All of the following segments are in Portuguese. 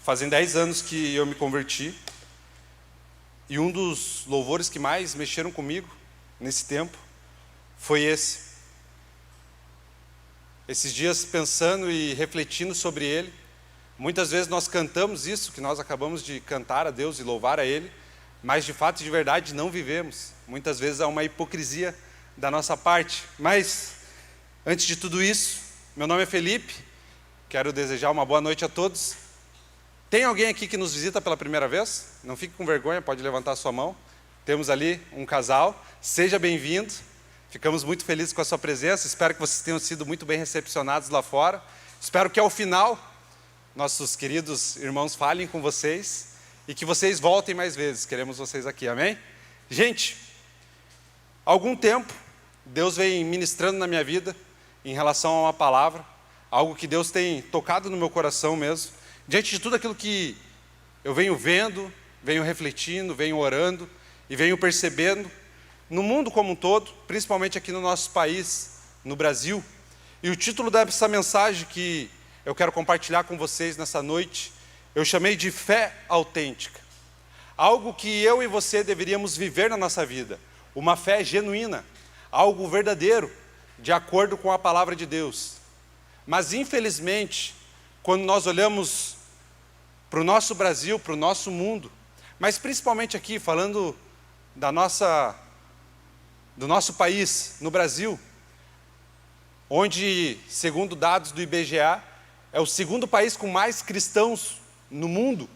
Fazem 10 anos que eu me converti e um dos louvores que mais mexeram comigo nesse tempo foi esse. Esses dias pensando e refletindo sobre ele, muitas vezes nós cantamos isso que nós acabamos de cantar a Deus e louvar a Ele, mas de fato e de verdade não vivemos. Muitas vezes há uma hipocrisia da nossa parte. Mas, antes de tudo isso, meu nome é Felipe, quero desejar uma boa noite a todos. Tem alguém aqui que nos visita pela primeira vez? Não fique com vergonha, pode levantar a sua mão. Temos ali um casal, seja bem-vindo. Ficamos muito felizes com a sua presença, espero que vocês tenham sido muito bem recepcionados lá fora. Espero que ao final, nossos queridos irmãos falem com vocês e que vocês voltem mais vezes, queremos vocês aqui, amém? Gente, há algum tempo, Deus vem ministrando na minha vida em relação a uma palavra, algo que Deus tem tocado no meu coração mesmo, diante de tudo aquilo que eu venho vendo, venho refletindo, venho orando e venho percebendo no mundo como um todo, principalmente aqui no nosso país, no Brasil. E o título dessa mensagem que eu quero compartilhar com vocês nessa noite, eu chamei de fé autêntica. Algo que eu e você deveríamos viver na nossa vida, uma fé genuína, algo verdadeiro, de acordo com a palavra de Deus. Mas infelizmente, quando nós olhamos para o nosso Brasil, para o nosso mundo, mas principalmente aqui, falando do nosso país, no Brasil, onde, segundo dados do IBGE, é o segundo país com mais cristãos no mundo,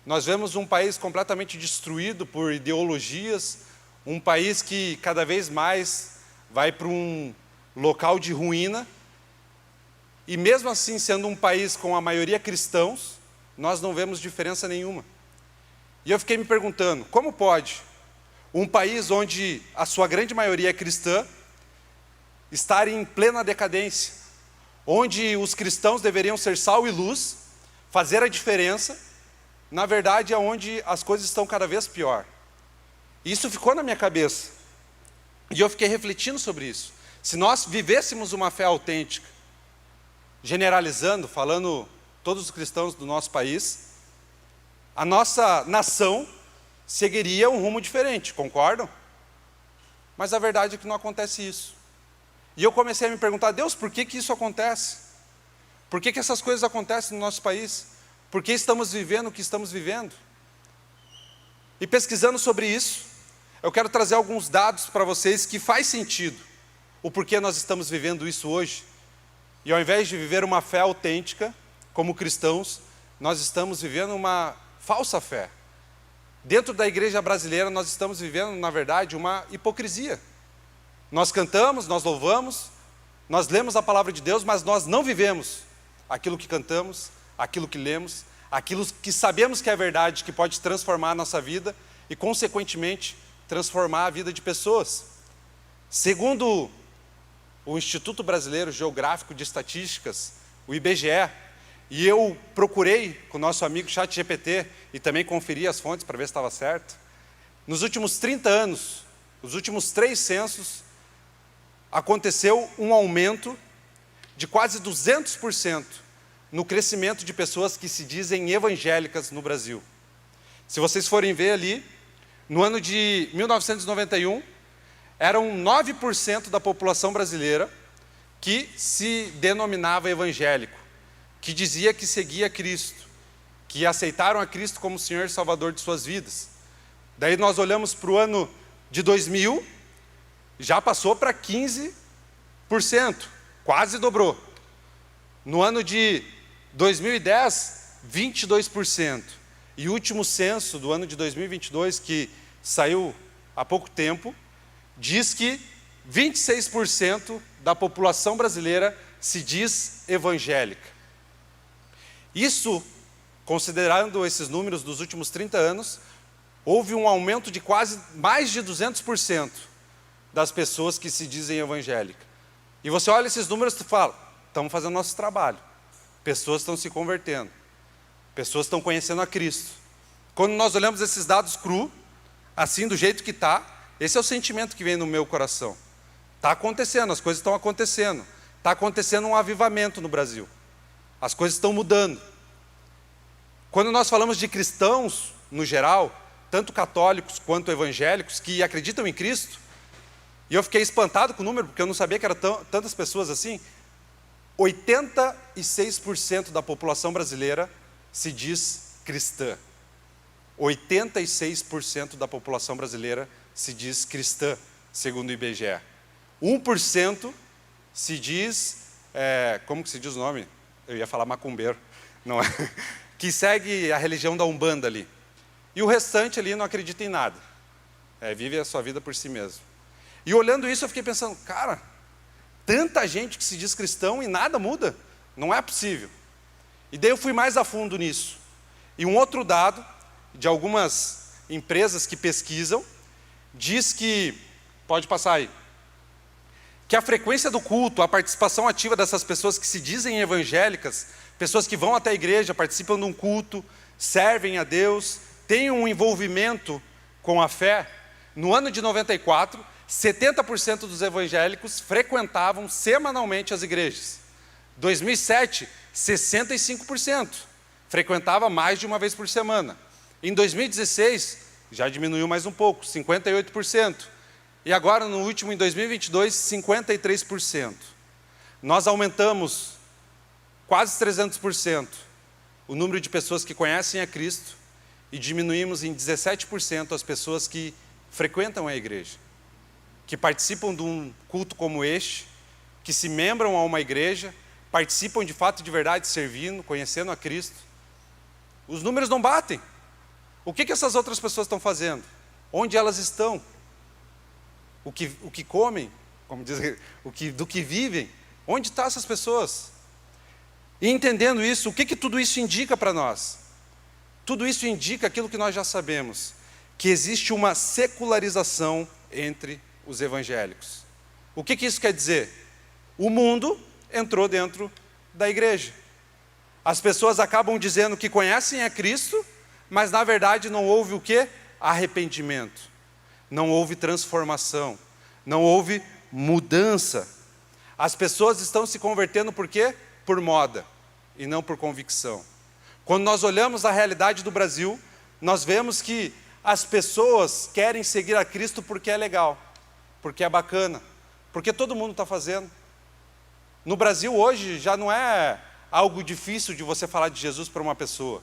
nós vemos um país completamente destruído por ideologias, um país que cada vez mais vai para um local de ruína, e mesmo assim, sendo um país com a maioria cristãos, nós não vemos diferença nenhuma. E eu fiquei me perguntando, como pode um país onde a sua grande maioria é cristã estar em plena decadência, onde os cristãos deveriam ser sal e luz, fazer a diferença, na verdade é onde as coisas estão cada vez pior. E isso ficou na minha cabeça, e eu fiquei refletindo sobre isso. Se nós vivêssemos uma fé autêntica, generalizando, falando todos os cristãos do nosso país, a nossa nação seguiria um rumo diferente, concordam? Mas a verdade é que não acontece isso. E eu comecei a me perguntar, Deus, por que isso acontece? Por que essas coisas acontecem no nosso país? Por que estamos vivendo o que estamos vivendo? E pesquisando sobre isso, eu quero trazer alguns dados para vocês que faz sentido o porquê nós estamos vivendo isso hoje. E ao invés de viver uma fé autêntica, como cristãos, nós estamos vivendo uma falsa fé. Dentro da igreja brasileira, nós estamos vivendo, na verdade, uma hipocrisia. Nós cantamos, nós louvamos, nós lemos a palavra de Deus, mas nós não vivemos aquilo que cantamos, aquilo que lemos, aquilo que sabemos que é verdade, que pode transformar a nossa vida e, consequentemente, transformar a vida de pessoas. Segundo o Instituto Brasileiro Geográfico de Estatísticas, o IBGE, e eu procurei com o nosso amigo ChatGPT e também conferi as fontes para ver se estava certo, nos últimos 30 anos, os últimos 3 censos, aconteceu um aumento de quase 200% no crescimento de pessoas que se dizem evangélicas no Brasil. Se vocês forem ver ali, no ano de 1991, eram 9% da população brasileira que se denominava evangélico, que dizia que seguia Cristo, que aceitaram a Cristo como Senhor e Salvador de suas vidas. Daí nós olhamos para o ano de 2000, já passou para 15%, quase dobrou. No ano de 2010, 22%. E o último censo do ano de 2022, que saiu há pouco tempo, diz que 26% da população brasileira se diz evangélica. Isso, considerando esses números dos últimos 30 anos, houve um aumento de quase mais de 200% das pessoas que se dizem evangélicas. E você olha esses números e fala, estamos fazendo nosso trabalho. Pessoas estão se convertendo. Pessoas estão conhecendo a Cristo. Quando nós olhamos esses dados cru, assim do jeito que está, esse é o sentimento que vem no meu coração. Está acontecendo, as coisas estão acontecendo. Está acontecendo um avivamento no Brasil. As coisas estão mudando. Quando nós falamos de cristãos, no geral, tanto católicos quanto evangélicos, que acreditam em Cristo, e eu fiquei espantado com o número, porque eu não sabia que eram tantas pessoas assim, 86% da população brasileira se diz cristã. 86% da população brasileira se diz cristã, segundo o IBGE. 1% se diz, como que se diz o nome? Eu ia falar macumbeiro, não é? Que segue a religião da Umbanda ali. E o restante ali não acredita em nada. Vive a sua vida por si mesmo. E olhando isso eu fiquei pensando, cara, tanta gente que se diz cristão e nada muda, não é possível. E daí eu fui mais a fundo nisso. E um outro dado, de algumas empresas que pesquisam, diz que, pode passar aí, que a frequência do culto, a participação ativa dessas pessoas que se dizem evangélicas, pessoas que vão até a igreja, participam de um culto, servem a Deus, têm um envolvimento com a fé, no ano de 94, 70% dos evangélicos frequentavam semanalmente as igrejas. 2007, 65%. Frequentava mais de uma vez por semana. Em 2016, já diminuiu mais um pouco, 58%. E agora, no último, em 2022, 53%. Nós aumentamos quase 300% o número de pessoas que conhecem a Cristo e diminuímos em 17% as pessoas que frequentam a igreja, que participam de um culto como este, que se membram a uma igreja, participam de fato de verdade servindo, conhecendo a Cristo. Os números não batem. O que essas outras pessoas estão fazendo? Onde elas estão? O que comem? Como diz, do que vivem? Onde estão essas pessoas? E entendendo isso, o que tudo isso indica para nós? Tudo isso indica aquilo que nós já sabemos, que existe uma secularização entre os evangélicos. O que isso quer dizer? O mundo entrou dentro da igreja. As pessoas acabam dizendo que conhecem a Cristo, mas na verdade não houve o quê? Arrependimento. Não houve transformação. Não houve mudança. As pessoas estão se convertendo por quê? Por moda e não por convicção. Quando nós olhamos a realidade do Brasil, nós vemos que as pessoas querem seguir a Cristo porque é legal, porque é bacana, porque todo mundo está fazendo. No Brasil hoje já não é algo difícil de você falar de Jesus para uma pessoa.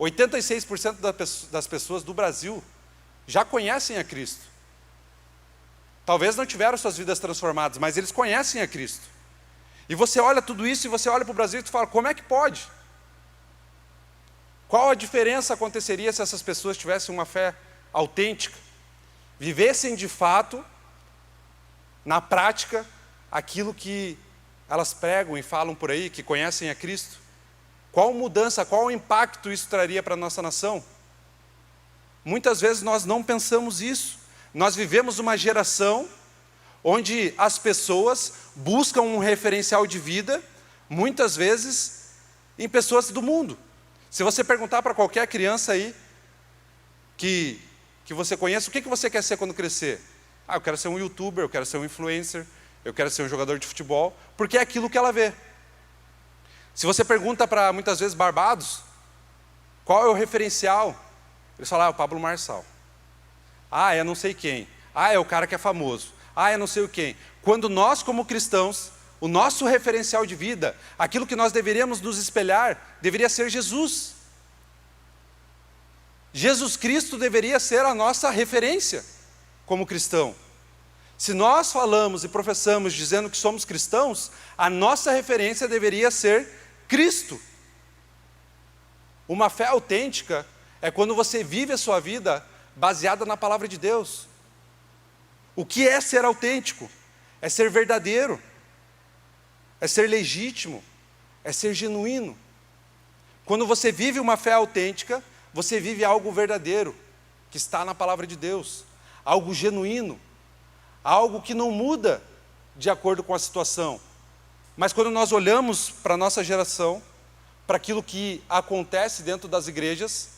86% das pessoas do Brasil já conhecem a Cristo. Talvez não tiveram suas vidas transformadas, mas eles conhecem a Cristo. E você olha tudo isso e você olha para o Brasil e tu fala, como é que pode? Qual a diferença aconteceria se essas pessoas tivessem uma fé autêntica? Vivessem de fato, na prática, aquilo que elas pregam e falam por aí, que conhecem a Cristo? Qual mudança, qual impacto isso traria para a nossa nação? Muitas vezes nós não pensamos isso. Nós vivemos uma geração onde as pessoas buscam um referencial de vida, muitas vezes, em pessoas do mundo. Se você perguntar para qualquer criança aí, que você conhece, o que você quer ser quando crescer? Eu quero ser um youtuber, eu quero ser um influencer, eu quero ser um jogador de futebol, porque é aquilo que ela vê. Se você pergunta para, muitas vezes, barbados, qual é o referencial? Eles falam, é o Pablo Marçal. É não sei quem. É o cara que é famoso. É não sei o quem. Quando nós, como cristãos, o nosso referencial de vida, aquilo que nós deveríamos nos espelhar, deveria ser Jesus. Jesus Cristo deveria ser a nossa referência como cristão. Se nós falamos e professamos dizendo que somos cristãos, a nossa referência deveria ser Cristo. Uma fé autêntica é quando você vive a sua vida baseada na palavra de Deus. O que é ser autêntico? É ser verdadeiro, é ser legítimo, é ser genuíno. Quando você vive uma fé autêntica, você vive algo verdadeiro, que está na palavra de Deus, algo genuíno, algo que não muda de acordo com a situação. Mas quando nós olhamos para a nossa geração, para aquilo que acontece dentro das igrejas,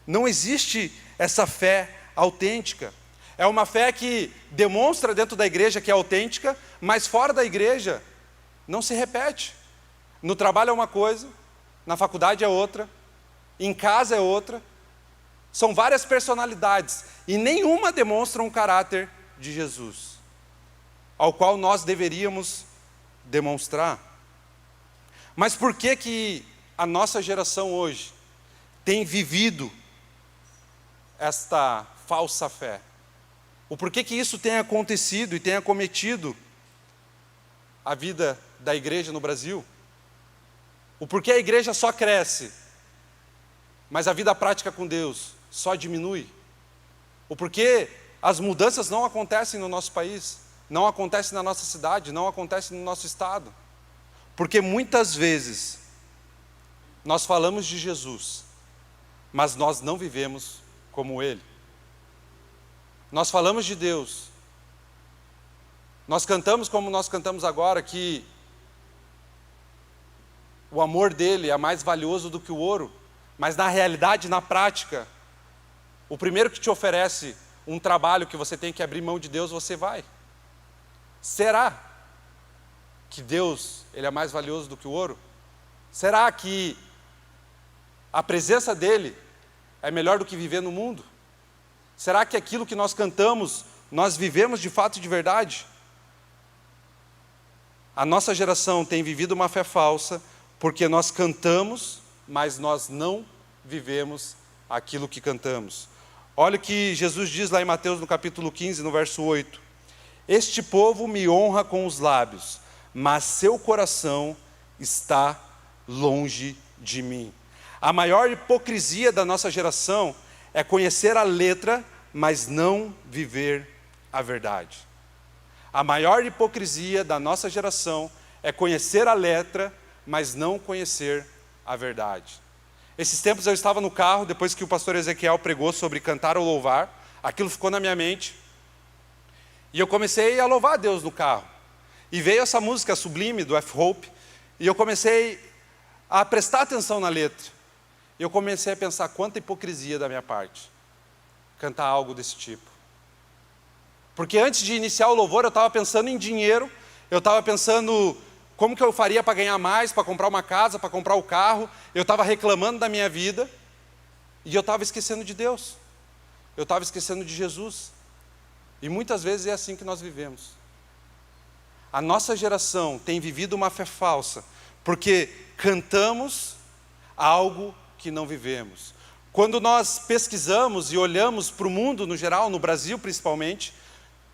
não existe essa fé autêntica. É uma fé que demonstra dentro da igreja que é autêntica, mas fora da igreja não se repete. No trabalho é uma coisa, na faculdade é outra, em casa é outra. São várias personalidades e nenhuma demonstra um caráter de Jesus, ao qual nós deveríamos demonstrar. Mas por que que a nossa geração hoje tem vivido esta falsa fé? O porquê que isso tem acontecido e tem acometido a vida da igreja no Brasil? O porquê a igreja só cresce, mas a vida prática com Deus só diminui? O porquê as mudanças não acontecem no nosso país, não acontecem na nossa cidade, não acontecem no nosso estado? Porque muitas vezes nós falamos de Jesus, mas nós não vivemos como Ele. Nós falamos de Deus, nós cantamos como nós cantamos agora, que o amor dele é mais valioso do que o ouro, mas na realidade, na prática, o primeiro que te oferece um trabalho que você tem que abrir mão de Deus, você vai. Será que Deus, ele é mais valioso do que o ouro? Será que a presença dele é melhor do que viver no mundo? Será que aquilo que nós cantamos, nós vivemos de fato e de verdade? A nossa geração tem vivido uma fé falsa, porque nós cantamos, mas nós não vivemos aquilo que cantamos. Olha o que Jesus diz lá em Mateus, no capítulo 15, no verso 8. Este povo me honra com os lábios, mas seu coração está longe de mim. A maior hipocrisia da nossa geração é conhecer a letra, mas não viver a verdade. A maior hipocrisia da nossa geração é conhecer a letra, mas não conhecer a verdade. Esses tempos eu estava no carro, depois que o pastor Ezequiel pregou sobre cantar ou louvar, aquilo ficou na minha mente, e eu comecei a louvar a Deus no carro. E veio essa música Sublime, do F-Hope, e eu comecei a prestar atenção na letra. E eu comecei a pensar quanta hipocrisia da minha parte, cantar algo desse tipo. Porque antes de iniciar o louvor, eu estava pensando em dinheiro, eu estava pensando como que eu faria para ganhar mais, para comprar uma casa, para comprar o carro. Eu estava reclamando da minha vida, e eu estava esquecendo de Deus. Eu estava esquecendo de Jesus. E muitas vezes é assim que nós vivemos. A nossa geração tem vivido uma fé falsa, porque cantamos algo que não vivemos. Quando nós pesquisamos e olhamos para o mundo no geral, no Brasil principalmente,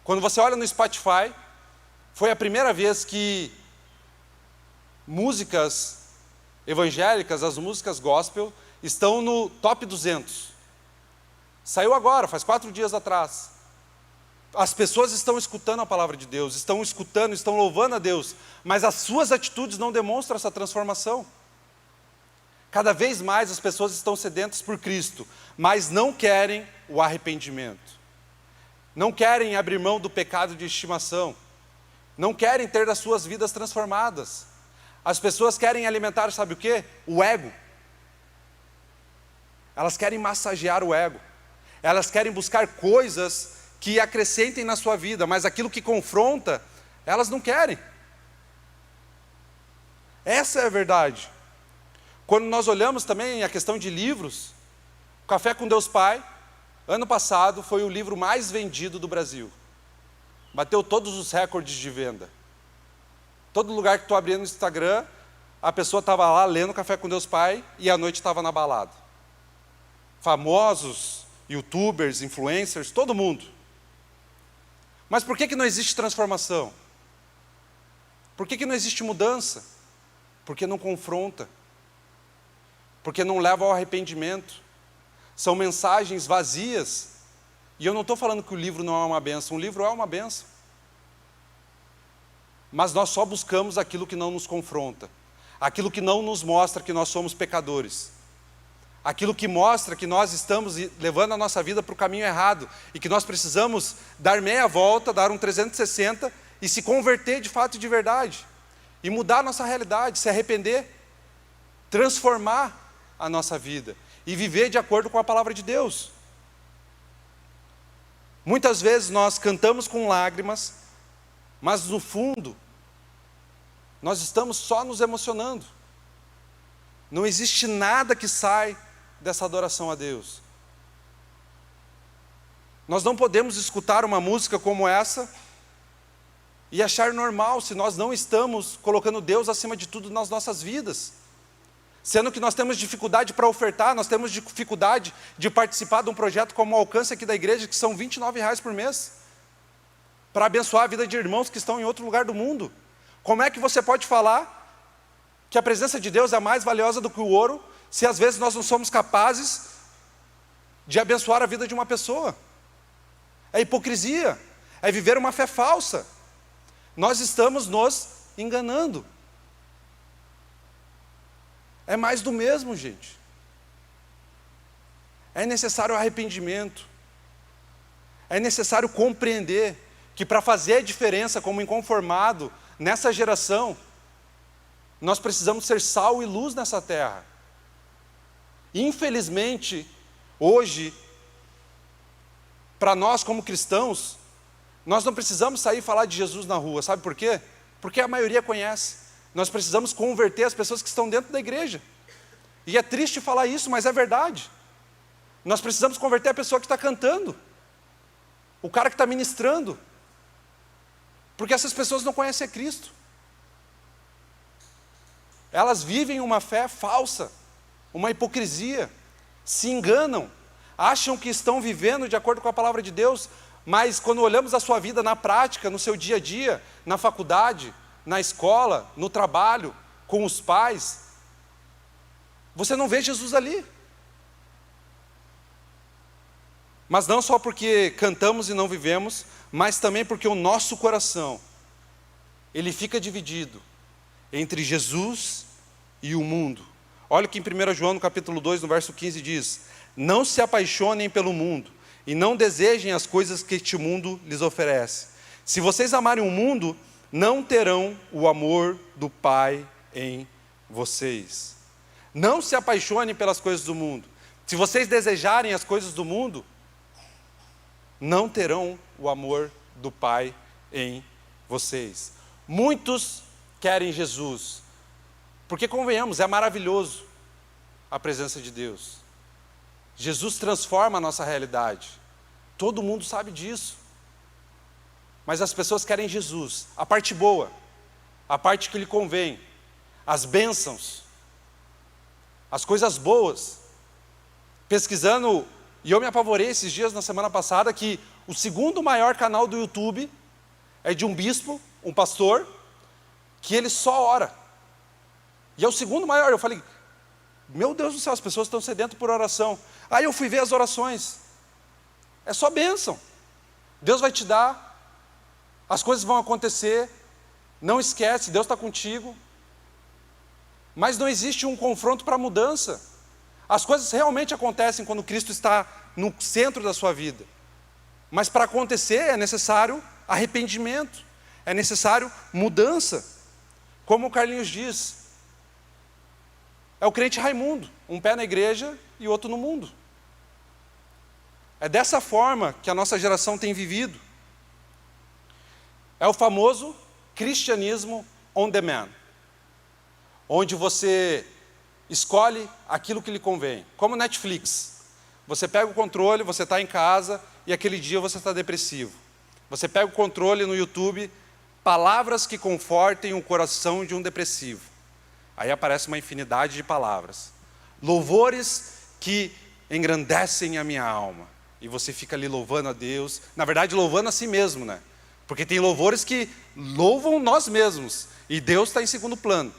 quando você olha no Spotify, foi a primeira vez que músicas evangélicas, as músicas gospel, estão no top 200. Saiu agora, faz 4 dias atrás. As pessoas estão escutando a palavra de Deus, estão escutando, estão louvando a Deus, mas as suas atitudes não demonstram essa transformação. Cada vez mais as pessoas estão sedentas por Cristo, mas não querem o arrependimento. Não querem abrir mão do pecado de estimação. Não querem ter as suas vidas transformadas. As pessoas querem alimentar, sabe o quê? O ego. Elas querem massagear o ego. Elas querem buscar coisas que acrescentem na sua vida, mas aquilo que confronta, elas não querem. Essa é a verdade. Quando nós olhamos também a questão de livros, Café com Deus Pai, ano passado foi o livro mais vendido do Brasil. Bateu todos os recordes de venda. Todo lugar que tu abria no Instagram, a pessoa estava lá lendo Café com Deus Pai e à noite estava na balada. Famosos, youtubers, influencers, todo mundo. Mas por que não existe transformação? Por que não existe mudança? Porque não confronta. Porque não leva ao arrependimento. São mensagens vazias. E eu não estou falando que o livro não é uma bênção. O livro é uma bênção. Mas nós só buscamos aquilo que não nos confronta. Aquilo que não nos mostra que nós somos pecadores. Aquilo que mostra que nós estamos levando a nossa vida para o caminho errado. E que nós precisamos dar meia volta, dar um 360 e se converter de fato e de verdade. E mudar a nossa realidade, se arrepender. Transformar a nossa vida. E viver de acordo com a palavra de Deus. Muitas vezes nós cantamos com lágrimas, mas no fundo, nós estamos só nos emocionando. Não existe nada que sai dessa adoração a Deus. Nós não podemos escutar uma música como essa e achar normal se nós não estamos colocando Deus acima de tudo nas nossas vidas. Sendo que nós temos dificuldade para ofertar, nós temos dificuldade de participar de um projeto como o Alcance aqui da igreja, que são R$29 por mês, para abençoar a vida de irmãos que estão em outro lugar do mundo. Como é que você pode falar que a presença de Deus é mais valiosa do que o ouro, se às vezes nós não somos capazes de abençoar a vida de uma pessoa? É hipocrisia, é viver uma fé falsa. Nós estamos nos enganando. É mais do mesmo, gente. É necessário arrependimento. É necessário compreender que para fazer a diferença como inconformado nessa geração, nós precisamos ser sal e luz nessa terra. Infelizmente, hoje, para nós como cristãos, nós não precisamos sair e falar de Jesus na rua, sabe por quê? Porque a maioria conhece. Nós precisamos converter as pessoas que estão dentro da igreja. E é triste falar isso, mas é verdade. Nós precisamos converter a pessoa que está cantando, o cara que está ministrando, porque essas pessoas não conhecem a Cristo. Elas vivem uma fé falsa, uma hipocrisia, se enganam, acham que estão vivendo de acordo com a palavra de Deus, mas quando olhamos a sua vida na prática, no seu dia a dia, na faculdade, na escola, no trabalho, com os pais, você não vê Jesus ali. Mas não só porque cantamos e não vivemos, mas também porque o nosso coração, ele fica dividido entre Jesus e o mundo. Olha o que em 1 João, no capítulo 2, no verso 15 diz: não se apaixonem pelo mundo, e não desejem as coisas que este mundo lhes oferece. Se vocês amarem o mundo, não terão o amor do Pai em vocês. Não se apaixonem pelas coisas do mundo. Se vocês desejarem as coisas do mundo, não terão o amor do Pai em vocês. Muitos querem Jesus, porque convenhamos, é maravilhoso a presença de Deus. Jesus transforma a nossa realidade. Todo mundo sabe disso. Mas as pessoas querem Jesus, a parte boa, a parte que lhe convém, as bênçãos, as coisas boas. Pesquisando, e eu me apavorei esses dias na semana passada, que o segundo maior canal do YouTube é de um bispo, um pastor, que ele só ora. E é o segundo maior. Eu falei, meu Deus do céu, as pessoas estão sedentas por oração. Aí eu fui ver as orações. É só bênção. Deus vai te dar. As coisas vão acontecer, não esquece, Deus está contigo. Mas não existe um confronto para mudança. As coisas realmente acontecem quando Cristo está no centro da sua vida. Mas para acontecer é necessário arrependimento, é necessário mudança. Como o Carlinhos diz, é o crente Raimundo, um pé na igreja e outro no mundo. É dessa forma que a nossa geração tem vivido. É o famoso cristianismo on demand, onde você escolhe aquilo que lhe convém, como Netflix. Você pega o controle, você está em casa e aquele dia você está depressivo. Você pega o controle no YouTube, palavras que confortem o coração de um depressivo. Aí aparece uma infinidade de palavras. Louvores que engrandecem a minha alma. E você fica ali louvando a Deus, na verdade louvando a si mesmo, né? Porque tem louvores que louvam nós mesmos, e Deus está em segundo plano.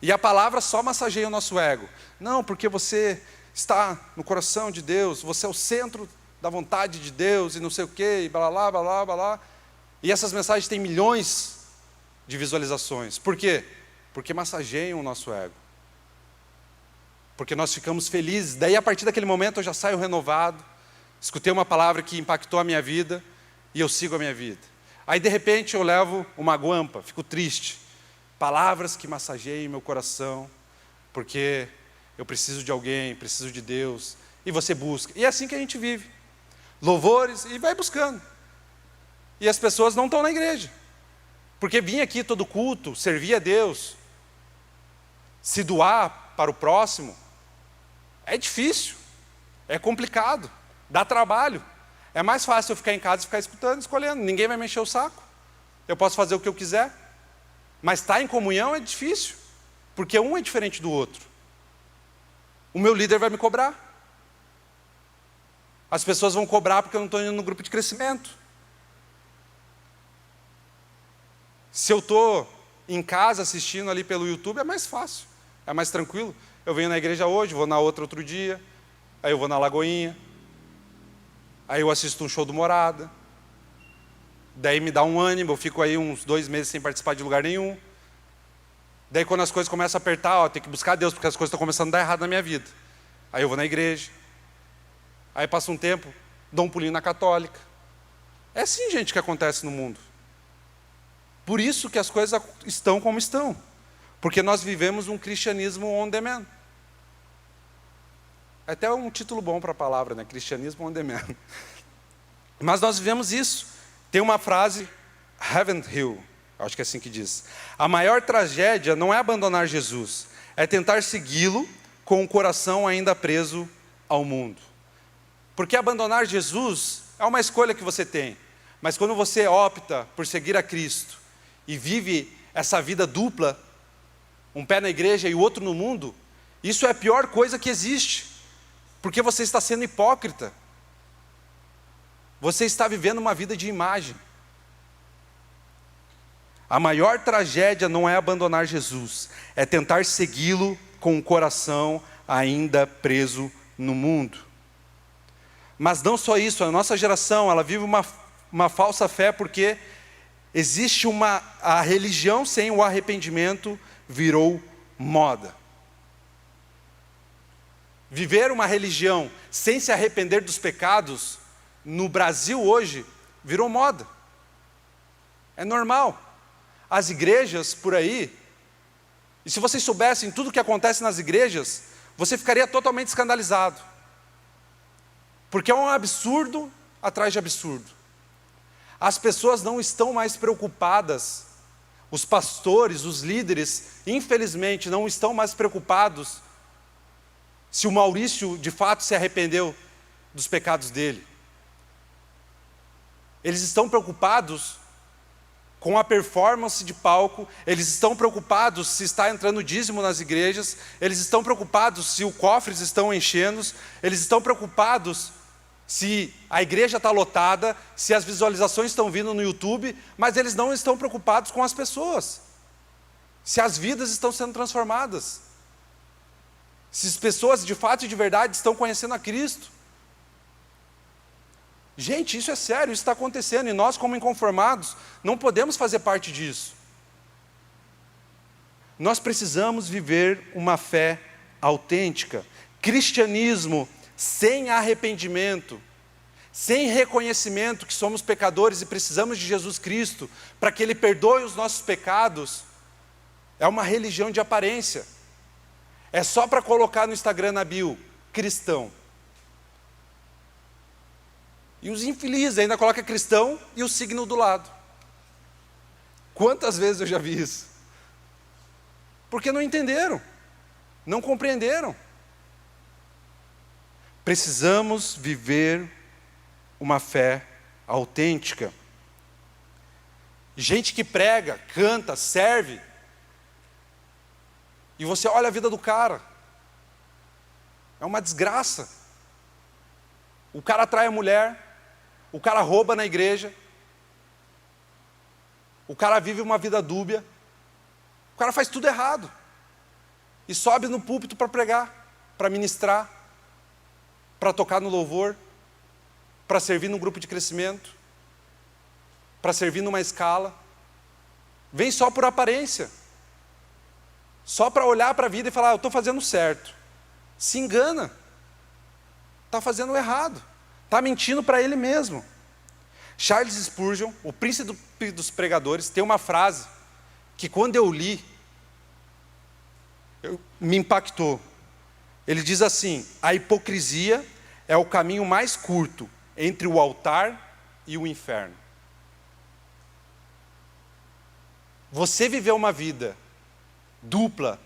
E a palavra só massageia o nosso ego. Não, porque você está no coração de Deus, você é o centro da vontade de Deus, e não sei o quê, e blá, blá, blá, blá, blá. E essas mensagens têm milhões de visualizações. Por quê? Porque massageiam o nosso ego. Porque nós ficamos felizes. Daí, a partir daquele momento, eu já saio renovado. Escutei uma palavra que impactou a minha vida, e eu sigo a minha vida. Aí de repente eu levo uma guampa, fico triste. Palavras que massageiem meu coração, porque eu preciso de alguém, preciso de Deus. E você busca. E é assim que a gente vive. Louvores e vai buscando. E as pessoas não estão na igreja. Porque vir aqui todo culto, servir a Deus, se doar para o próximo, É difícil, é complicado, dá trabalho. É mais fácil eu ficar em casa e ficar escutando, escolhendo. Ninguém vai me encher o saco. Eu posso fazer o que eu quiser. Mas estar em comunhão é difícil, porque um é diferente do outro. O meu líder vai me cobrar. As pessoas vão cobrar porque eu não estou indo no grupo de crescimento. Se eu estou em casa assistindo ali pelo YouTube, é mais fácil, é mais tranquilo. Eu venho na igreja hoje, vou na outra outro dia, aí eu vou na Lagoinha, aí eu assisto um show do Morada, daí me dá um ânimo, eu fico aí uns 2 meses sem participar de lugar nenhum. Daí quando as coisas começam a apertar, tem que buscar Deus, porque as coisas estão começando a dar errado na minha vida. Aí eu vou na igreja, aí passa um tempo, dou um pulinho na católica. É assim, gente, que acontece no mundo. Por isso que as coisas estão como estão. Porque nós vivemos um cristianismo on demand. É até um título bom para a palavra, né? Cristianismo on demand. Mas nós vivemos isso. Tem uma frase, Haven't Hill, acho que é assim que diz. A maior tragédia não é abandonar Jesus, é tentar segui-lo com o coração ainda preso ao mundo. Porque abandonar Jesus é uma escolha que você tem. Mas quando você opta por seguir a Cristo e vive essa vida dupla, um pé na igreja e o outro no mundo, isso é a pior coisa que existe, porque você está sendo hipócrita, você está vivendo uma vida de imagem. A maior tragédia não é abandonar Jesus, é tentar segui-lo com o coração ainda preso no mundo. Mas não só isso, a nossa geração, ela vive uma falsa fé, porque existe a religião sem o arrependimento virou moda. Viver uma religião sem se arrepender dos pecados, no Brasil hoje, virou moda. É normal. As igrejas por aí, e se vocês soubessem tudo o que acontece nas igrejas, você ficaria totalmente escandalizado. Porque é um absurdo atrás de absurdo. As pessoas não estão mais preocupadas, os pastores, os líderes, infelizmente, não estão mais preocupados se o Maurício de fato se arrependeu dos pecados dele. Eles estão preocupados com a performance de palco, eles estão preocupados se está entrando dízimo nas igrejas, eles estão preocupados se os cofres estão enchendo, eles estão preocupados se a igreja está lotada, se as visualizações estão vindo no YouTube, mas eles não estão preocupados com as pessoas, se as vidas estão sendo transformadas, se as pessoas de fato e de verdade estão conhecendo a Cristo. Gente, isso é sério, isso está acontecendo, e nós, como inconformados, não podemos fazer parte disso. Nós precisamos viver uma fé autêntica. Cristianismo sem arrependimento, sem reconhecimento que somos pecadores e precisamos de Jesus Cristo para que Ele perdoe os nossos pecados, é uma religião de aparência. É só para colocar no Instagram, na bio, cristão. E os infelizes ainda colocam cristão e o signo do lado. Quantas vezes eu já vi isso? Porque não entenderam, não compreenderam. Precisamos viver uma fé autêntica. Gente que prega, canta, serve, e você olha a vida do cara, é uma desgraça. O cara atrai a mulher, o cara rouba na igreja, o cara vive uma vida dúbia, o cara faz tudo errado, e sobe no púlpito para pregar, para ministrar, para tocar no louvor, para servir num grupo de crescimento, para servir numa escala, vem só por aparência, só para olhar para a vida e falar, eu estou fazendo certo. Se engana, está fazendo errado, está mentindo para ele mesmo. Charles Spurgeon, o príncipe dos pregadores, tem uma frase que quando eu li, me impactou. Ele diz assim: a hipocrisia é o caminho mais curto entre o altar e o inferno. Você viver uma vida dupla,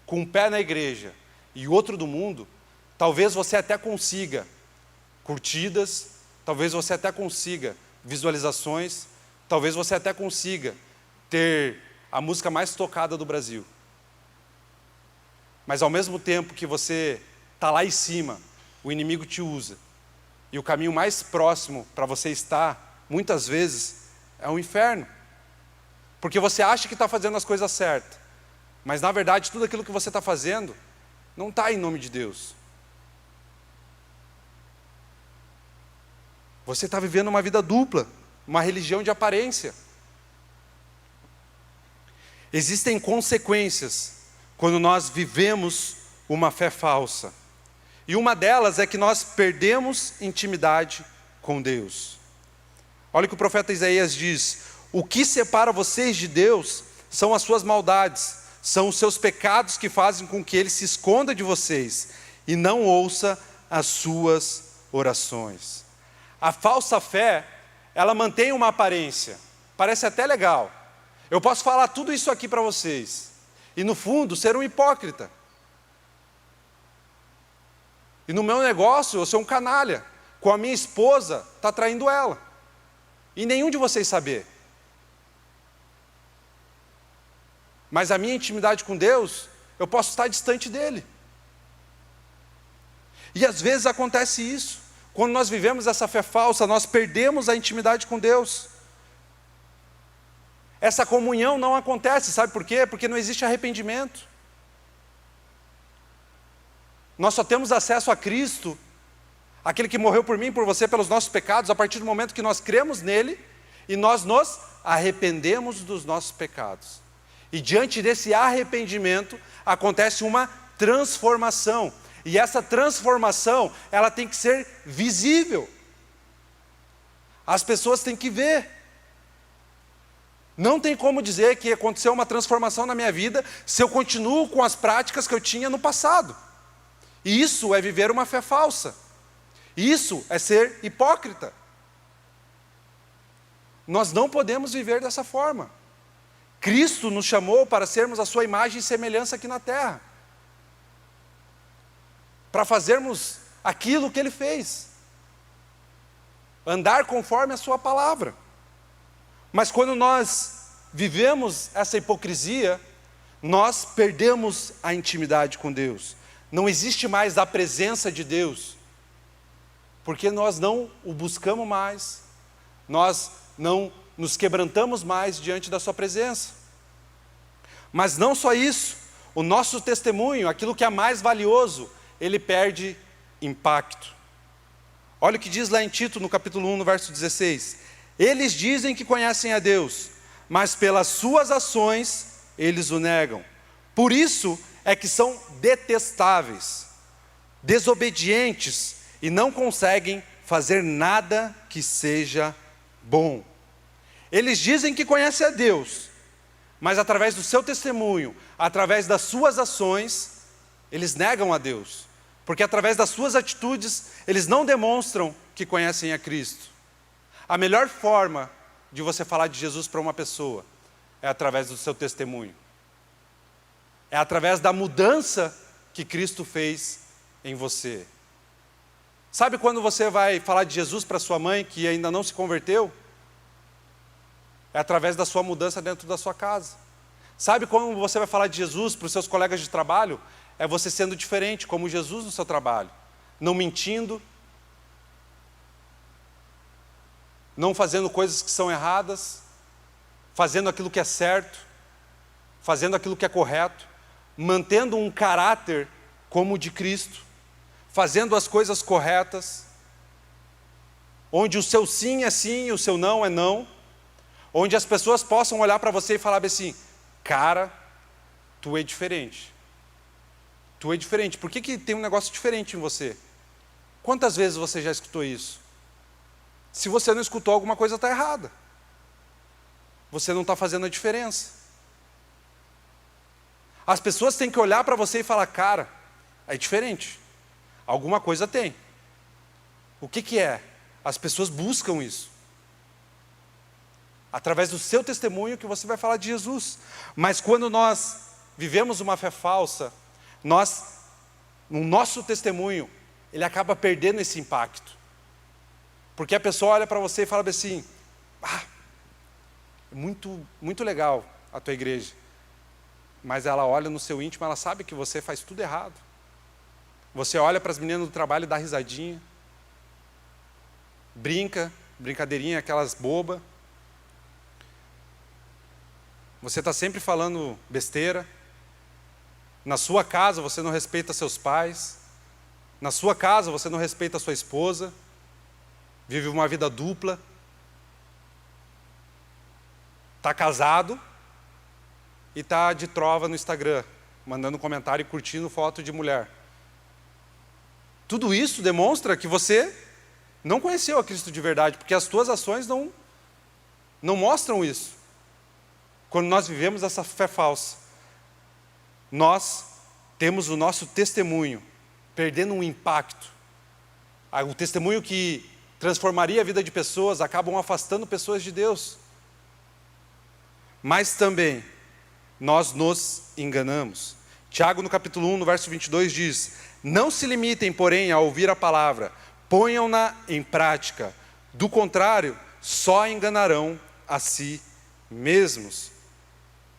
com um pé na igreja e outro do mundo, Talvez você até consiga curtidas, talvez você até consiga visualizações, talvez você até consiga ter a música mais tocada do Brasil. Mas ao mesmo tempo que você está lá em cima, o inimigo te usa. E o caminho mais próximo para você estar, muitas vezes, é o inferno. Porque você acha que está fazendo as coisas certas. Mas na verdade, tudo aquilo que você está fazendo, não está em nome de Deus. Você está vivendo uma vida dupla, uma religião de aparência. Existem consequências quando nós vivemos uma fé falsa. E uma delas é que nós perdemos intimidade com Deus. Olha o que o profeta Isaías diz: o que separa vocês de Deus são as suas maldades, são os seus pecados que fazem com que Ele se esconda de vocês e não ouça as suas orações. A falsa fé, ela mantém uma aparência, parece até legal. Eu posso falar tudo isso aqui para vocês, e no fundo ser um hipócrita. E no meu negócio eu sou um canalha, com a minha esposa, está traindo ela. E nenhum de vocês saber. Mas a minha intimidade com Deus, eu posso estar distante dEle. E às vezes acontece isso. Quando nós vivemos essa fé falsa, nós perdemos a intimidade com Deus. Essa comunhão não acontece, sabe por quê? Porque não existe arrependimento. Nós só temos acesso a Cristo, aquele que morreu por mim e por você pelos nossos pecados, a partir do momento que nós cremos nele e nós nos arrependemos dos nossos pecados. E diante desse arrependimento acontece uma transformação. E essa transformação, ela tem que ser visível. As pessoas têm que ver. Não tem como dizer que aconteceu uma transformação na minha vida se eu continuo com as práticas que eu tinha no passado. E isso é viver uma fé falsa. Isso é ser hipócrita. Nós não podemos viver dessa forma. Cristo nos chamou para sermos a sua imagem e semelhança aqui na terra. Para fazermos aquilo que Ele fez. Andar conforme a sua palavra. Mas quando nós vivemos essa hipocrisia, nós perdemos a intimidade com Deus. Não existe mais a presença de Deus, porque nós não o buscamos mais, nós não nos quebrantamos mais diante da sua presença. Mas não só isso, o nosso testemunho, aquilo que é mais valioso, ele perde impacto. Olha o que diz lá em Tito, no capítulo 1, no verso 16. Eles dizem que conhecem a Deus, mas pelas suas ações eles o negam. Por isso é que são detestáveis, desobedientes e não conseguem fazer nada que seja bom. Eles dizem que conhecem a Deus, mas através do seu testemunho, através das suas ações, eles negam a Deus, porque através das suas atitudes, eles não demonstram que conhecem a Cristo. A melhor forma de você falar de Jesus para uma pessoa é através do seu testemunho. É através da mudança que Cristo fez em você. Sabe quando você vai falar de Jesus para sua mãe que ainda não se converteu? É através da sua mudança dentro da sua casa. Sabe quando você vai falar de Jesus para os seus colegas de trabalho? É você sendo diferente, como Jesus no seu trabalho. Não mentindo, não fazendo coisas que são erradas, fazendo aquilo que é certo, fazendo aquilo que é correto, mantendo um caráter como o de Cristo, fazendo as coisas corretas, onde o seu sim é sim e o seu não é não, onde as pessoas possam olhar para você e falar assim: cara, tu é diferente. Tu é diferente. Por que tem um negócio diferente em você? Quantas vezes você já escutou isso? Se você não escutou, alguma coisa está errada. Você não está fazendo a diferença. As pessoas têm que olhar para você e falar: cara, é diferente. Alguma coisa tem. O que é? As pessoas buscam isso. Através do seu testemunho que você vai falar de Jesus. Mas quando nós vivemos uma fé falsa, nós no nosso testemunho, ele acaba perdendo esse impacto. Porque a pessoa olha para você e fala assim, muito legal a tua igreja. Mas ela olha no seu íntimo, ela sabe que você faz tudo errado. Você olha para as meninas do trabalho e dá risadinha. Brincadeirinha, aquelas bobas. Você está sempre falando besteira. Na sua casa você não respeita seus pais. Na sua casa você não respeita a sua esposa. Vive uma vida dupla. Está casado e está de trova no Instagram, mandando comentário e curtindo foto de mulher. Tudo isso demonstra que você não conheceu a Cristo de verdade, porque as tuas ações não mostram isso. Quando nós vivemos essa fé falsa, nós temos o nosso testemunho perdendo um impacto. O testemunho que transformaria a vida de pessoas, acabam afastando pessoas de Deus. Mas também, nós nos enganamos. Tiago, no capítulo 1, no verso 22, diz: não se limitem, porém, a ouvir a palavra, ponham-na em prática. Do contrário, só enganarão a si mesmos.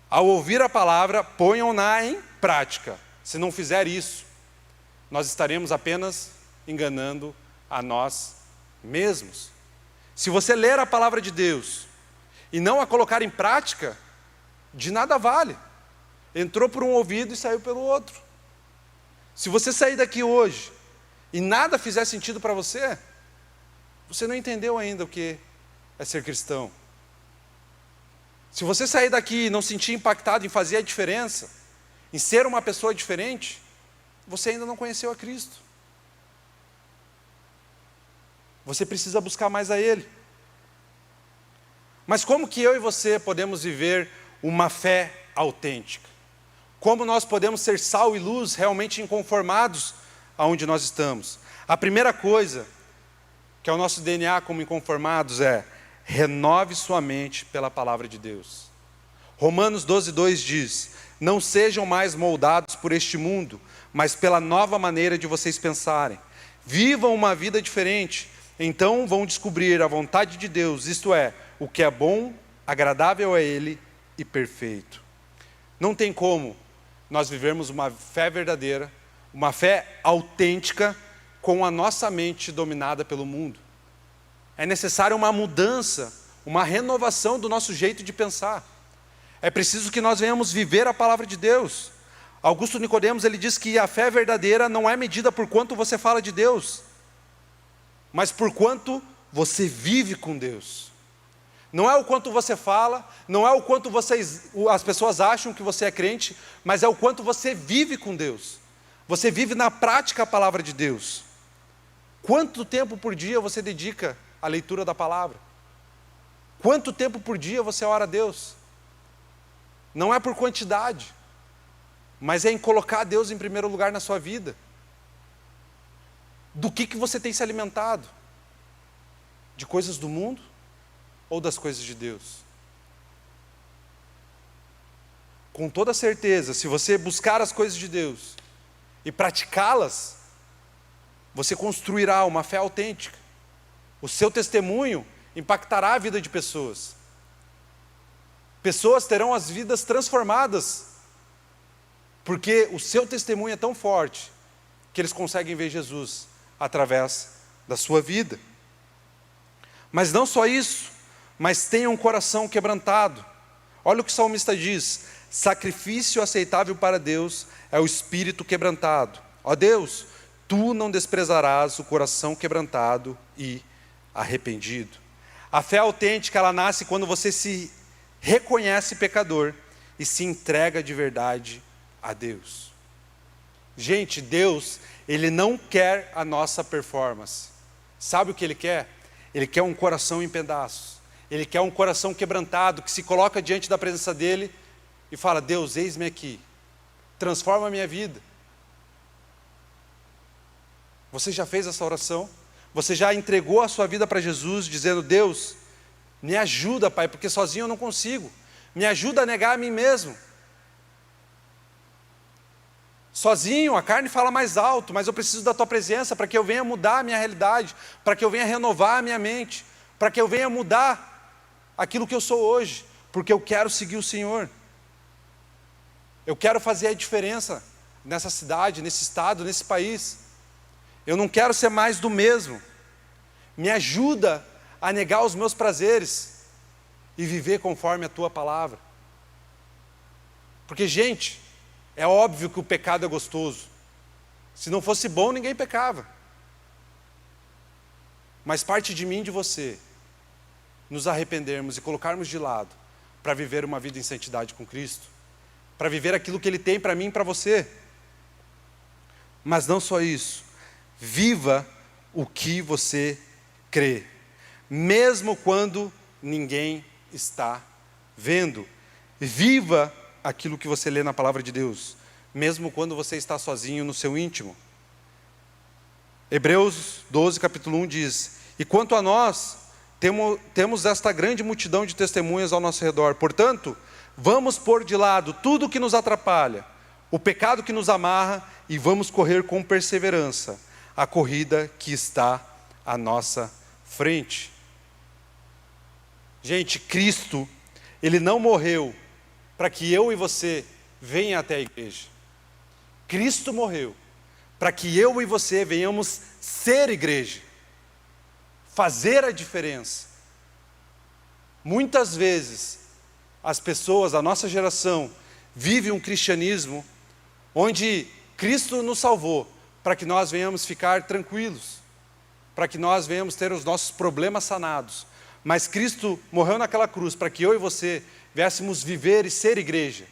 Ao ouvir a palavra, ponham-na em prática. Se não fizer isso, nós estaremos apenas enganando a nós mesmos. Se você ler a palavra de Deus e não a colocar em prática, de nada vale. Entrou por um ouvido e saiu pelo outro. Se você sair daqui hoje e nada fizer sentido para você, você não entendeu ainda o que é ser cristão. Se você sair daqui e não se sentir impactado em fazer a diferença, em ser uma pessoa diferente, você ainda não conheceu a Cristo. Você precisa buscar mais a Ele. Mas como que eu e você podemos viver uma fé autêntica? Como nós podemos ser sal e luz realmente inconformados aonde nós estamos? A primeira coisa, que é o nosso DNA como inconformados, é: renove sua mente pela palavra de Deus. Romanos 12:2 diz: não sejam mais moldados por este mundo, mas pela nova maneira de vocês pensarem. Vivam uma vida diferente, então vão descobrir a vontade de Deus, isto é, o que é bom, agradável a Ele e perfeito. Não tem como nós vivermos uma fé verdadeira, uma fé autêntica, com a nossa mente dominada pelo mundo. É necessária uma mudança, uma renovação do nosso jeito de pensar. É preciso que nós venhamos viver a palavra de Deus. Augusto Nicodemos, ele diz que a fé verdadeira não é medida por quanto você fala de Deus, mas por quanto você vive com Deus. Não é o quanto você fala, não é o quanto as pessoas acham que você é crente, mas é o quanto você vive com Deus. Você vive na prática a palavra de Deus. Quanto tempo por dia você dedica à leitura da palavra? Quanto tempo por dia você ora a Deus? Não é por quantidade, mas é em colocar Deus em primeiro lugar na sua vida. Do que você tem se alimentado? De coisas do mundo ou das coisas de Deus? Com toda certeza, se você buscar as coisas de Deus e praticá-las, você construirá uma fé autêntica. O seu testemunho impactará a vida de pessoas. Pessoas terão as vidas transformadas, porque o seu testemunho é tão forte, que eles conseguem ver Jesus através da sua vida. Mas não só isso, mas tenham um coração quebrantado. Olha o que o salmista diz: sacrifício aceitável para Deus é o espírito quebrantado. Ó Deus, tu não desprezarás o coração quebrantado e arrependido. A fé autêntica, ela nasce quando você se reconhece pecador e se entrega de verdade a Deus. Gente, Deus, Ele não quer a nossa performance. Sabe o que Ele quer? Ele quer um coração em pedaços. Ele quer um coração quebrantado, que se coloca diante da presença dEle e fala: Deus, eis-me aqui, transforma a minha vida. Você já fez essa oração? Você já entregou a sua vida para Jesus, dizendo: Deus, me ajuda, Pai, porque sozinho eu não consigo. Me ajuda a negar a mim mesmo. Sozinho, a carne fala mais alto, mas eu preciso da tua presença para que eu venha mudar a minha realidade, para que eu venha renovar a minha mente, para que eu venha mudar aquilo que eu sou hoje, porque eu quero seguir o Senhor. Eu quero fazer a diferença nessa cidade, nesse estado, nesse país. Eu não quero ser mais do mesmo. Me ajuda a negar os meus prazeres e viver conforme a tua palavra. Porque, gente, é óbvio que o pecado é gostoso. Se não fosse bom, ninguém pecava. Mas parte de mim e de você nos arrependermos e colocarmos de lado para viver uma vida em santidade com Cristo, para viver aquilo que Ele tem para mim e para você. Mas não só isso, viva o que você crê, mesmo quando ninguém está vendo. Viva aquilo que você lê na palavra de Deus, mesmo quando você está sozinho no seu íntimo. Hebreus 12, capítulo 1 diz: e quanto a nós, temos esta grande multidão de testemunhas ao nosso redor, portanto, vamos pôr de lado tudo o que nos atrapalha, o pecado que nos amarra, e vamos correr com perseverança a corrida que está à nossa frente. Gente, Cristo, Ele não morreu para que eu e você venham até a igreja. Cristo morreu para que eu e você venhamos ser igreja, fazer a diferença. Muitas vezes, as pessoas, a nossa geração, vive um cristianismo onde Cristo nos salvou para que nós venhamos ficar tranquilos, para que nós venhamos ter os nossos problemas sanados. Mas Cristo morreu naquela cruz para que eu e você viéssemos viver e ser igreja,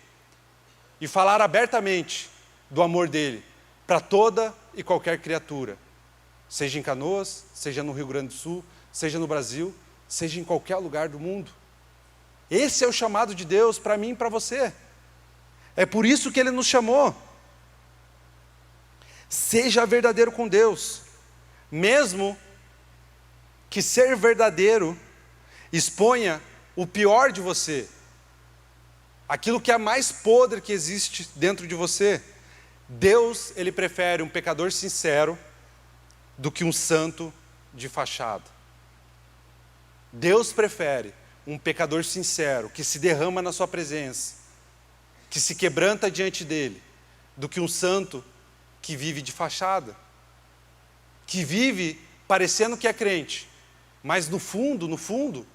e falar abertamente do amor dele para toda e qualquer criatura, seja em Canoas, seja no Rio Grande do Sul, seja no Brasil, seja em qualquer lugar do mundo. Esse é o chamado de Deus para mim e para você. É por isso que Ele nos chamou. Seja verdadeiro com Deus, mesmo que ser verdadeiro exponha o pior de você, aquilo que é mais podre que existe dentro de você. Deus, Ele prefere um pecador sincero do que um santo de fachada. Deus prefere um pecador sincero, que se derrama na sua presença, que se quebranta diante dele, do que um santo que vive de fachada, que vive parecendo que é crente, mas no fundo,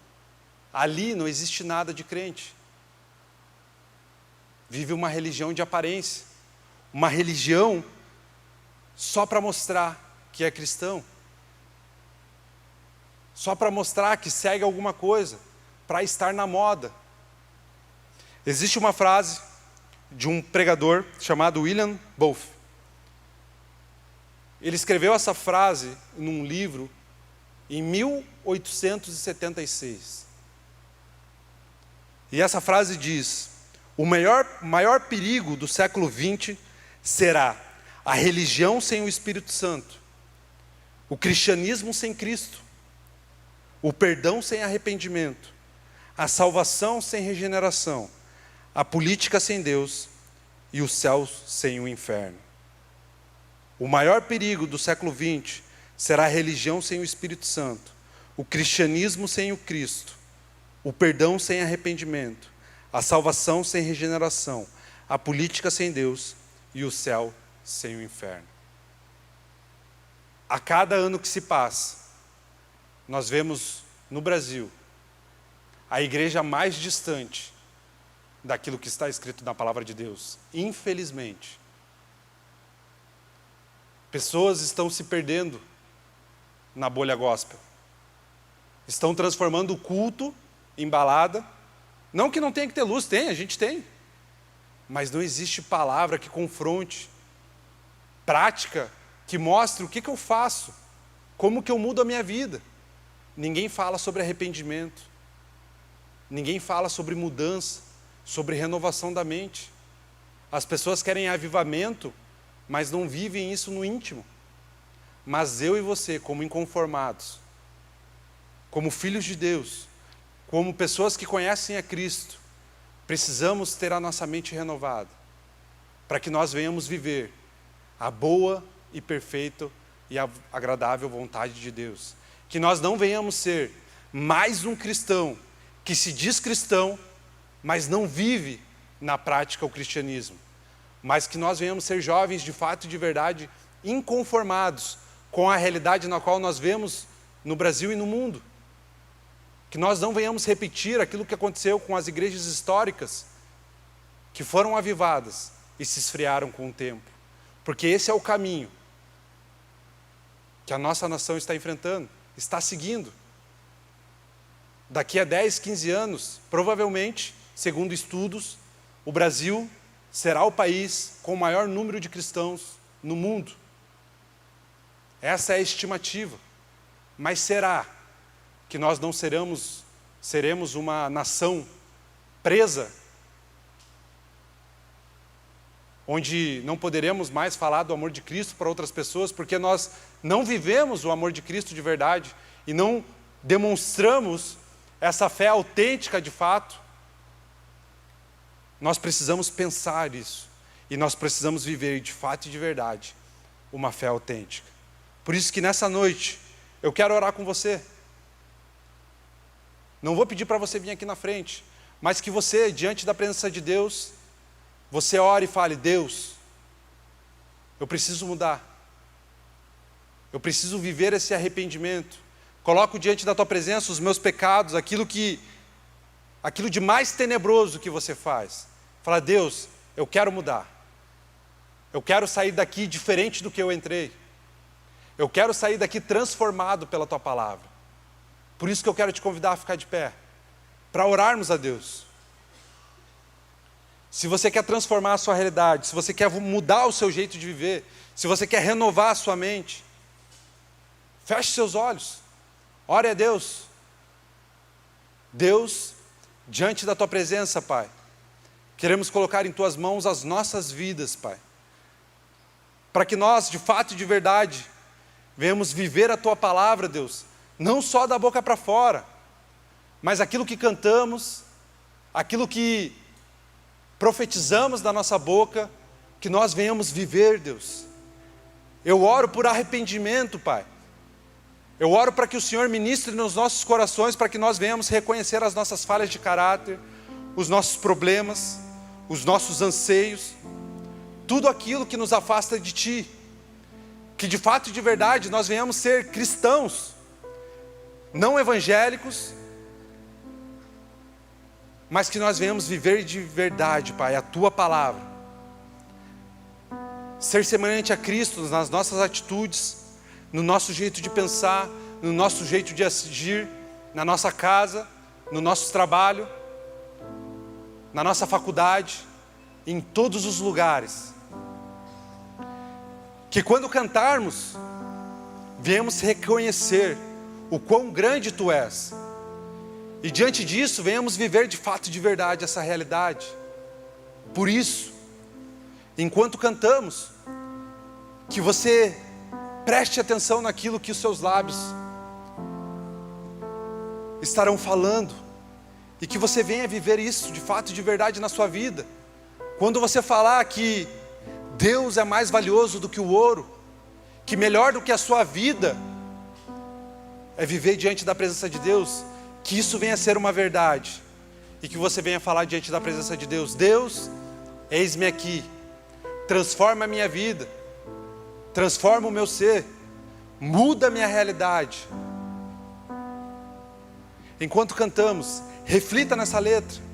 ali não existe nada de crente. Vive uma religião de aparência, uma religião só para mostrar que é cristão, só para mostrar que segue alguma coisa, para estar na moda. Existe uma frase de um pregador chamado William Booth. Ele escreveu essa frase num livro em 1876. E essa frase diz: o maior perigo do século XX será a religião sem o Espírito Santo, o cristianismo sem Cristo, o perdão sem arrependimento, a salvação sem regeneração, a política sem Deus e o céu sem o inferno. O maior perigo do século XX será a religião sem o Espírito Santo, o cristianismo sem o Cristo, o perdão sem arrependimento, a salvação sem regeneração, a política sem Deus e o céu sem o inferno. A cada ano que se passa, nós vemos no Brasil a igreja mais distante daquilo que está escrito na palavra de Deus. Infelizmente, pessoas estão se perdendo na bolha gospel, estão transformando o culto em balada. Não que não tenha que ter luz, tem, a gente tem, mas não existe palavra que confronte, prática que mostre o que eu faço, como que eu mudo a minha vida. Ninguém fala sobre arrependimento, ninguém fala sobre mudança, sobre renovação da mente. As pessoas querem avivamento, mas não vivem isso no íntimo. Mas eu e você, como inconformados, como filhos de Deus, como pessoas que conhecem a Cristo, precisamos ter a nossa mente renovada, para que nós venhamos viver a boa e perfeita e a agradável vontade de Deus. Que nós não venhamos ser mais um cristão que se diz cristão, mas não vive na prática o cristianismo. Mas que nós venhamos ser jovens de fato e de verdade, inconformados com a realidade na qual nós vemos no Brasil e no mundo. Que nós não venhamos repetir aquilo que aconteceu com as igrejas históricas, que foram avivadas e se esfriaram com o tempo. Porque esse é o caminho que a nossa nação está enfrentando, está seguindo. Daqui a 10, 15 anos, provavelmente, segundo estudos, o Brasil será o país com o maior número de cristãos no mundo. Essa é a estimativa. Mas será que nós não seremos uma nação presa, onde não poderemos mais falar do amor de Cristo para outras pessoas, porque nós não vivemos o amor de Cristo de verdade e não demonstramos essa fé autêntica de fato? Nós precisamos pensar isso e nós precisamos viver de fato e de verdade uma fé autêntica. Por isso que nessa noite eu quero orar com você. Não vou pedir para você vir aqui na frente, mas que você, diante da presença de Deus, você ore e fale: Deus, eu preciso mudar. Eu preciso viver esse arrependimento. Coloco diante da tua presença os meus pecados, aquilo de mais tenebroso que você faz. Fala: Deus, eu quero mudar. Eu quero sair daqui diferente do que eu entrei. Eu quero sair daqui transformado pela tua palavra. Por isso que eu quero te convidar a ficar de pé, para orarmos a Deus. Se você quer transformar a sua realidade, se você quer mudar o seu jeito de viver, se você quer renovar a sua mente, feche seus olhos, ore a Deus. Deus, diante da tua presença, Pai, queremos colocar em tuas mãos as nossas vidas, Pai, para que nós, de fato e de verdade, venhamos viver a tua palavra, Deus, não só da boca para fora, mas aquilo que cantamos, aquilo que profetizamos da nossa boca, que nós venhamos viver, Deus. Eu oro por arrependimento, Pai. Eu oro para que o Senhor ministre nos nossos corações, para que nós venhamos reconhecer as nossas falhas de caráter, os nossos problemas, os nossos anseios, tudo aquilo que nos afasta de Ti. Que de fato e de verdade nós venhamos ser cristãos, não evangélicos, mas que nós venhamos viver de verdade, Pai, a Tua palavra. Ser semelhante a Cristo nas nossas atitudes, no nosso jeito de pensar, no nosso jeito de agir, na nossa casa, no nosso trabalho, na nossa faculdade, em todos os lugares. Que quando cantarmos, venhamos reconhecer o quão grande Tu és. E diante disso, venhamos viver de fato e de verdade essa realidade. Por isso, enquanto cantamos, que você preste atenção naquilo que os seus lábios estarão falando, e que você venha viver isso de fato e de verdade na sua vida. Quando você falar que Deus é mais valioso do que o ouro, que melhor do que a sua vida é viver diante da presença de Deus, que isso venha a ser uma verdade, e que você venha falar diante da presença de Deus: Deus, eis-me aqui, transforma a minha vida, transforma o meu ser, muda a minha realidade. Enquanto cantamos, reflita nessa letra.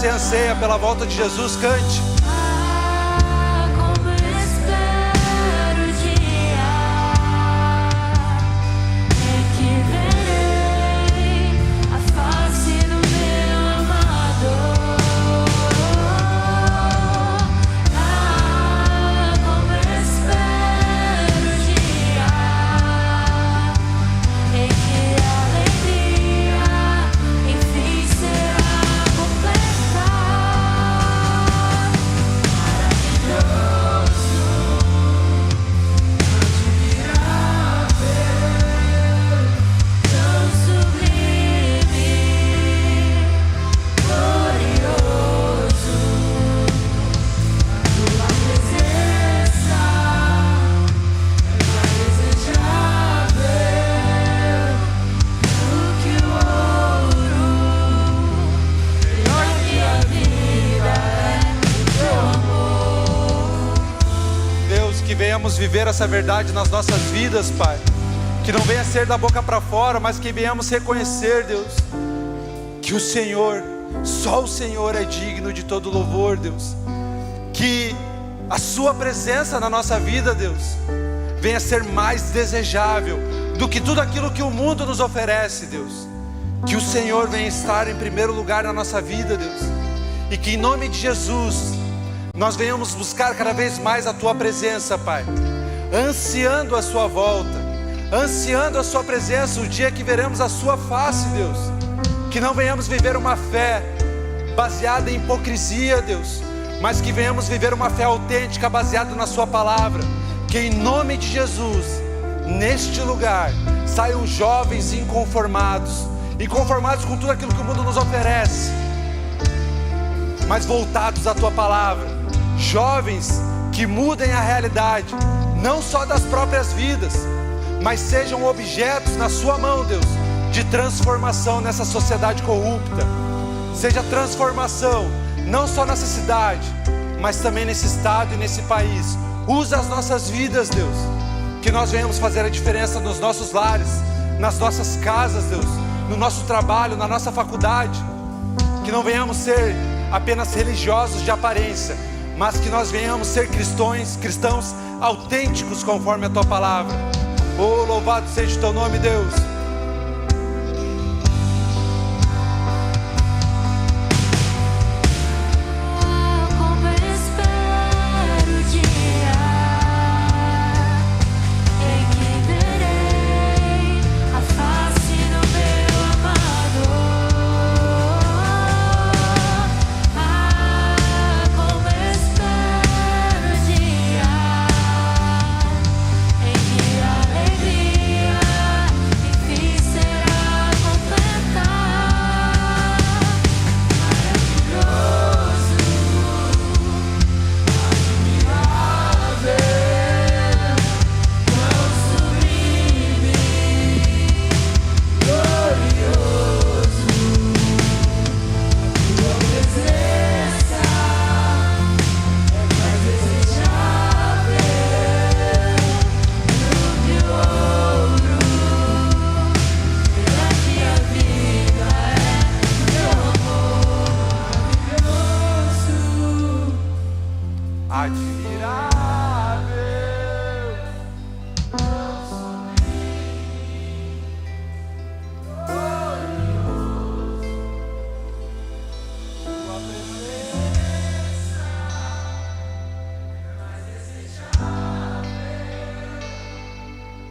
você anseia pela volta de Jesus, cante. Como espero o dia em que verei a face do meu amador. Como espero o dia em que a alegria enfim será completa. Tão sublime, glorioso, tua presença é mais desejável do que o ouro. Melhor que a vida é teu amor. Deus, que venhamos viver essa verdade nas nossas vidas, Pai. Que não venha ser da boca para fora, mas que venhamos reconhecer, Deus, que o Senhor, só o Senhor é digno de todo louvor, Deus. Que a sua presença na nossa vida, Deus, venha ser mais desejável do que tudo aquilo que o mundo nos oferece, Deus. Que o Senhor venha estar em primeiro lugar na nossa vida, Deus. E que em nome de Jesus, nós venhamos buscar cada vez mais a tua presença, Pai. Ansiando a sua volta, ansiando a sua presença, o dia que veremos a sua face, Deus. Que não venhamos viver uma fé baseada em hipocrisia, Deus, mas que venhamos viver uma fé autêntica baseada na sua palavra. Que em nome de Jesus, neste lugar, saiam jovens inconformados com tudo aquilo que o mundo nos oferece, mas voltados à tua palavra. Jovens que mudem a realidade, não só das próprias vidas, mas sejam objetos na sua mão, Deus, de transformação nessa sociedade corrupta. Seja transformação, não só nessa cidade, mas também nesse estado e nesse país. Usa as nossas vidas, Deus, que nós venhamos fazer a diferença nos nossos lares, nas nossas casas, Deus, no nosso trabalho, na nossa faculdade. Que não venhamos ser apenas religiosos de aparência, mas que nós venhamos ser cristãos autênticos conforme a tua palavra. Oh, louvado seja o teu nome, Deus. Como espero o dia em que verei a face do meu amador. Como espero o dia em que a alegria enfim será completa. Maravilhoso, admirável, tão sublime, glorioso, tua presença é mais desejável do que o ouro. Melhor que a vida é teu amor maravilhoso. Admirável. Tua presença é mais desejável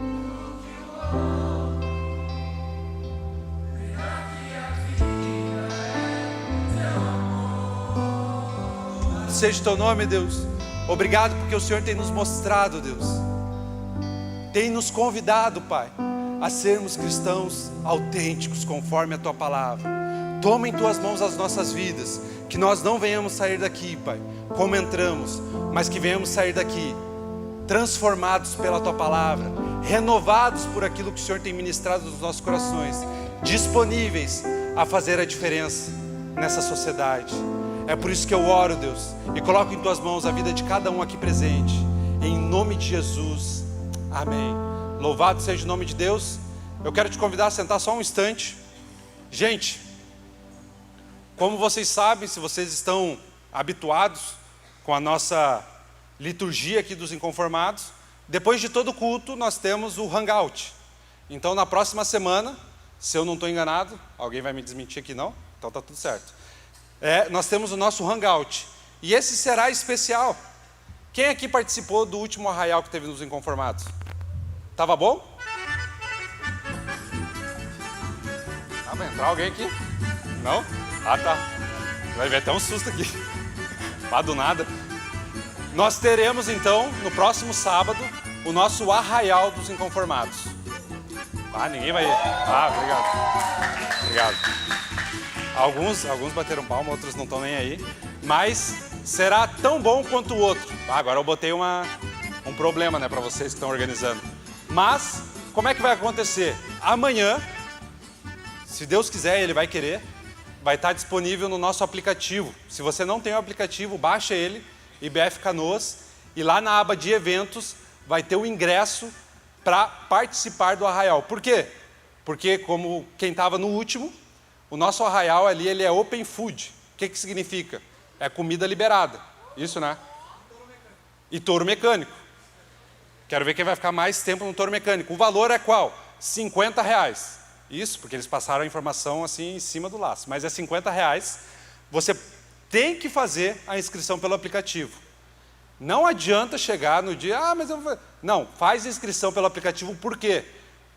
do que o ouro. Melhor que a vida é teu amor. Seja o teu nome, Deus. Obrigado porque o Senhor tem nos mostrado, Deus, tem nos convidado, Pai, a sermos cristãos autênticos conforme a tua palavra. Toma em tuas mãos as nossas vidas, que nós não venhamos sair daqui, Pai, como entramos, mas que venhamos sair daqui transformados pela tua palavra, renovados por aquilo que o Senhor tem ministrado nos nossos corações, disponíveis a fazer a diferença nessa sociedade. É por isso que eu oro, Deus, e coloco em tuas mãos a vida de cada um aqui presente, em nome de Jesus, amém. Louvado seja o nome de Deus. Eu quero te convidar a sentar só um instante. Gente, Como vocês sabem, se vocês estão habituados com a nossa liturgia aqui dos inconformados, depois de todo culto nós temos o Hangout. Então na próxima semana, se eu não estou enganado, alguém vai me desmentir aqui não? Então está tudo certo. Nós temos o nosso Hangout. E esse será especial. Quem aqui participou do último arraial que teve nos inconformados? Tava bom? Vai entrar alguém aqui? Não? Ah, tá. Vai ver até um susto aqui. Pá, do nada. Nós teremos, então, no próximo sábado, o nosso arraial dos inconformados. Ah, ninguém vai... Ah, obrigado. Obrigado. Alguns bateram palma, outros não estão nem aí. Mas será tão bom quanto o outro. Ah, agora eu botei um problema, né, para vocês que estão organizando. Mas, como é que vai acontecer? Amanhã, se Deus quiser, Ele vai querer, vai estar disponível no nosso aplicativo. Se você não tem o aplicativo, baixa ele, IBF Canoas, e lá na aba de eventos vai ter o ingresso para participar do arraial. Por quê? Porque, como quem estava no último, o nosso arraial ali ele é open food. O que significa? É comida liberada. Isso, né? E touro mecânico. Quero ver quem vai ficar mais tempo no touro mecânico. O valor é qual? R$50. Isso, porque eles passaram a informação assim em cima do laço. Mas é R$50. Você tem que fazer a inscrição pelo aplicativo. Não adianta chegar no dia, mas eu vou... Não, faz a inscrição pelo aplicativo. Por quê?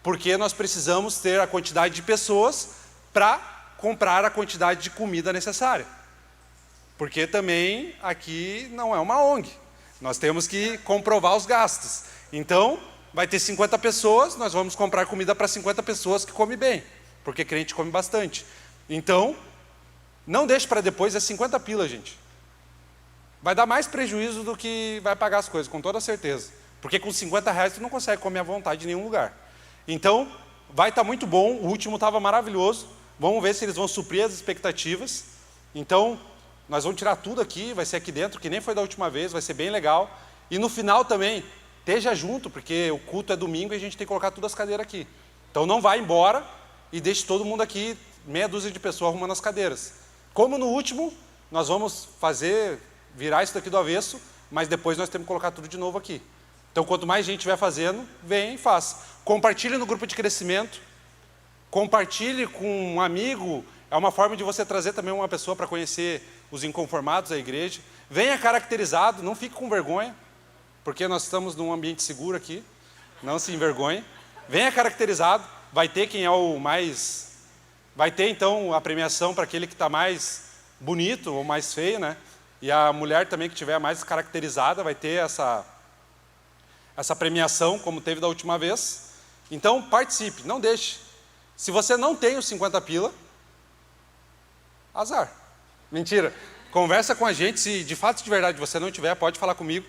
Porque nós precisamos ter a quantidade de pessoas para comprar a quantidade de comida necessária. Porque também aqui não é uma ONG. Nós temos que comprovar os gastos. Então, vai ter 50 pessoas, nós vamos comprar comida para 50 pessoas que comem bem. Porque crente come bastante. Então, não deixe para depois, é 50 pila, gente. Vai dar mais prejuízo do que vai pagar as coisas, com toda certeza. Porque com R$50 tu não consegue comer à vontade em nenhum lugar. Então, vai estar muito bom. O último estava maravilhoso. Vamos ver se eles vão suprir as expectativas. Então, nós vamos tirar tudo aqui, vai ser aqui dentro, que nem foi da última vez, vai ser bem legal. E no final também, esteja junto, porque o culto é domingo e a gente tem que colocar todas as cadeiras aqui. Então não vai embora e deixe todo mundo aqui, meia dúzia de pessoas arrumando as cadeiras. Como no último, nós vamos virar isso daqui do avesso, mas depois nós temos que colocar tudo de novo aqui. Então quanto mais gente estiver fazendo, vem e faz. Compartilhe no grupo de crescimento, compartilhe com um amigo, é uma forma de você trazer também uma pessoa para conhecer os inconformados da igreja. Venha caracterizado, não fique com vergonha, porque nós estamos num ambiente seguro aqui, não se envergonhe. Venha caracterizado, vai ter quem é o mais... Vai ter então a premiação para aquele que está mais bonito ou mais feio, né? E a mulher também que estiver mais caracterizada vai ter essa premiação, como teve da última vez. Então participe, não deixe. Se você não tem os 50 pila, azar. Mentira. Conversa com a gente, se de fato de verdade você não tiver, pode falar comigo,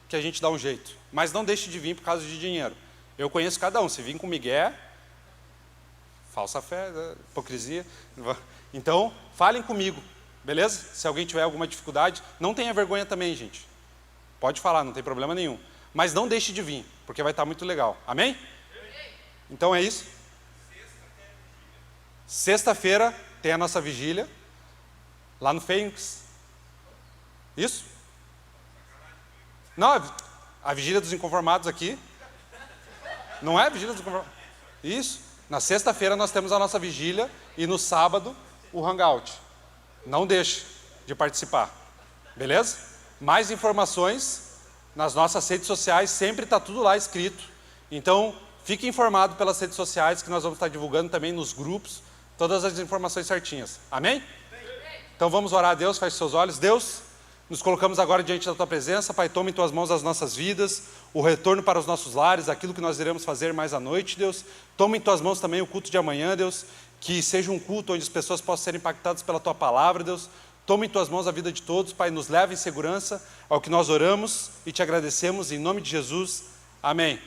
que a gente dá um jeito. Mas não deixe de vir por causa de dinheiro. Eu conheço cada um. Se vir com migué, falsa fé, hipocrisia. Então, falem comigo, beleza? Se alguém tiver alguma dificuldade, não tenha vergonha também, gente. Pode falar, não tem problema nenhum. Mas não deixe de vir, porque vai estar muito legal. Amém? Então é isso. Sexta-feira tem a nossa vigília, lá no Fênix. Isso? Não, a vigília dos inconformados aqui. Não é a vigília dos inconformados? Isso. Na sexta-feira nós temos a nossa vigília e no sábado o hangout. Não deixe de participar. Beleza? Mais informações nas nossas redes sociais, sempre está tudo lá escrito. Então, fique informado pelas redes sociais que nós vamos estar divulgando também nos grupos, todas as informações certinhas. Amém? Então vamos orar a Deus, feche seus olhos. Deus, nos colocamos agora diante da Tua presença. Pai, toma em Tuas mãos as nossas vidas, o retorno para os nossos lares, aquilo que nós iremos fazer mais à noite, Deus. Toma em Tuas mãos também o culto de amanhã, Deus, que seja um culto onde as pessoas possam ser impactadas pela Tua palavra, Deus. Toma em Tuas mãos a vida de todos, Pai, nos leva em segurança ao que nós oramos e Te agradecemos em nome de Jesus. Amém.